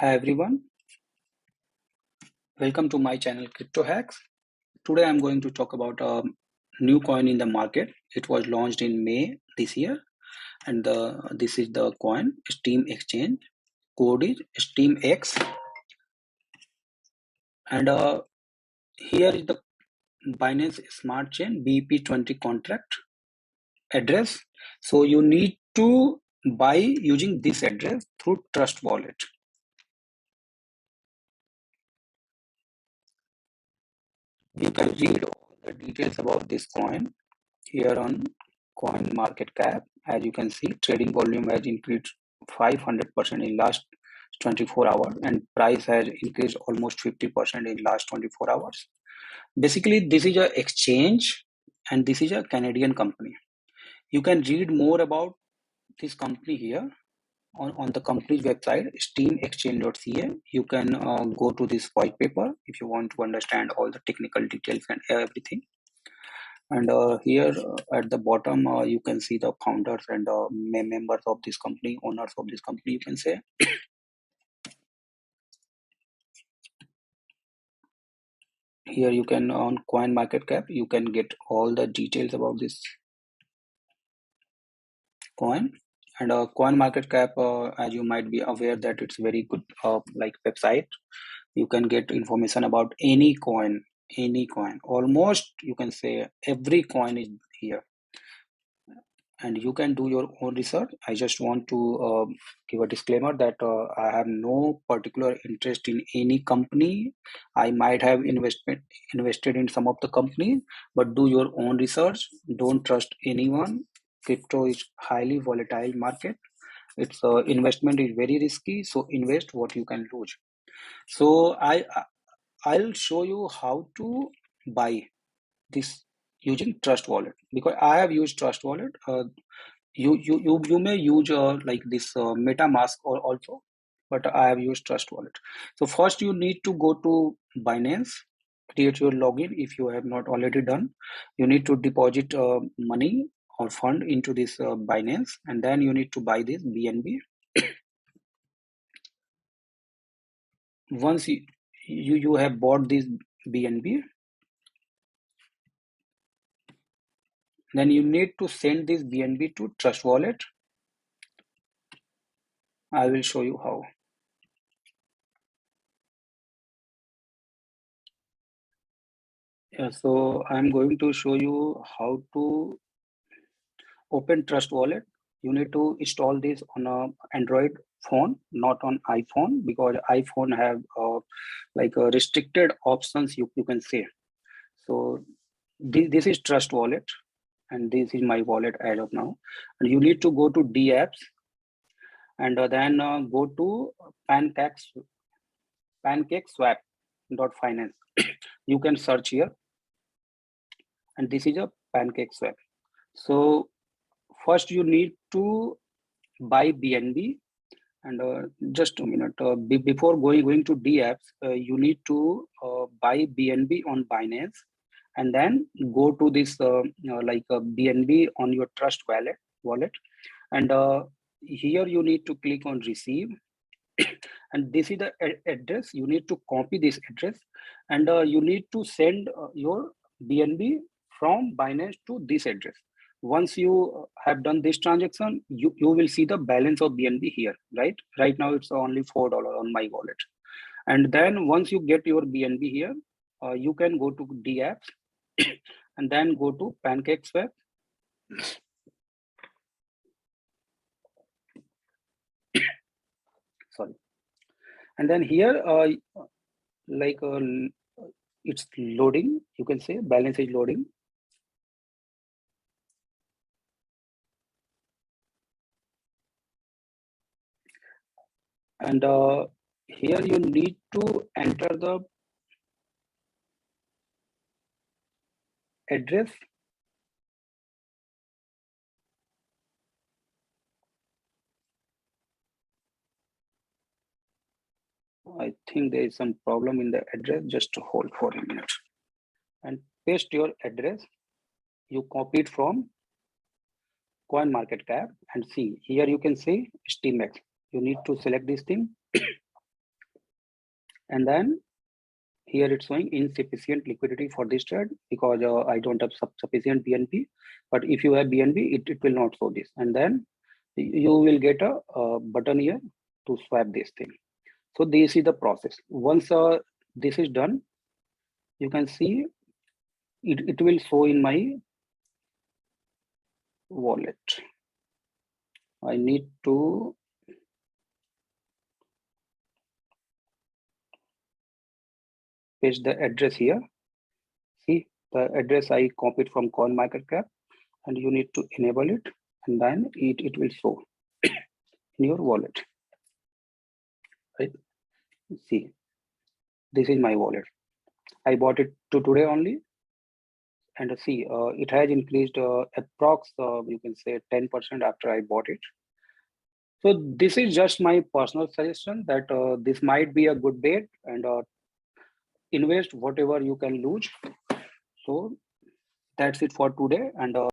Hi everyone, welcome to my channel Crypto Hacks. Today I'm going to talk about a new coin in the market. It was launched in May this year, and this is the coin Steam Exchange. Code is SteamX, and here is the Binance Smart Chain BEP20 contract address. So you need to buy using this address through Trust Wallet. You can read all the details about this coin here on coin market cap. As you can see, trading volume has increased 500% in last 24 hours, and price has increased almost 50% in last 24 hours. Basically, this is a exchange and this is a Canadian company. You can read more about this company here on the company's website, steamexchange.ca. You can go to this white paper if you want to understand all the technical details and everything. And here at the bottom, you can see the founders and members of this company, owners of this company, you can say. Here you can, on coin market cap, you can get all the details about this coin. And coin market cap, as you might be aware that it's very good like website. You can get information about any coin, almost you can say every coin is here, and you can do your own research. I just want to give a disclaimer that I have no particular interest in any company. I might have invested in some of the companies, but do your own research. Don't trust anyone. Crypto is highly volatile market. Its investment is very risky, so invest what you can lose. So I'll show you how to buy this using Trust Wallet, because I have used Trust Wallet. You may use like this MetaMask or also, but I have used Trust Wallet. So first you need to go to Binance, create your login if you have not already done. You need to deposit money or fund into this Binance, and then you need to buy this BNB. Once you have bought this BNB, then you need to send this BNB to Trust Wallet. I will show you how. Yeah, so I'm going to show you how to open Trust Wallet. You need to install this on a Android phone, not on iPhone, because iPhone have like restricted options, you can say. So this is Trust Wallet, and this is my wallet as of now. And you need to go to dApps, and then go to PancakeSwap.finance. You can search here, and this is a PancakeSwap. So first you need to buy BNB, and just a minute, before going to dApps, you need to buy BNB on Binance, and then go to this like BNB on your Trust wallet, and here you need to click on receive, and this is the address. You need to copy this address, and you need to send your BNB from Binance to this address. Once you have done this transaction, you will see the balance of BNB here, right now it's only $4 on my wallet. And then once you get your BNB here, you can go to dApps and then go to PancakeSwap. Sorry. And then here like it's loading, you can say balance is loading. And here you need to enter the address. I think there is some problem in the address. Just hold for a minute and paste your address. You copy it from coin market cap, and see here you can see SteamX. You need to select this thing and then here it's showing insufficient liquidity for this trade because I don't have sufficient BNB. But if you have BNB, it will not show this. And then you will get a button here to swap this thing. So this is the process. Once this is done, you can see it will show in my wallet. I need to paste the address here. See the address I copied from CoinMarketCap, and you need to enable it, and then it will show in your wallet. Right? See, this is my wallet. I bought it today only, and see it has increased approx you can say 10% after I bought it. So this is just my personal suggestion that this might be a good bet, and invest whatever you can lose. So that's it for today, and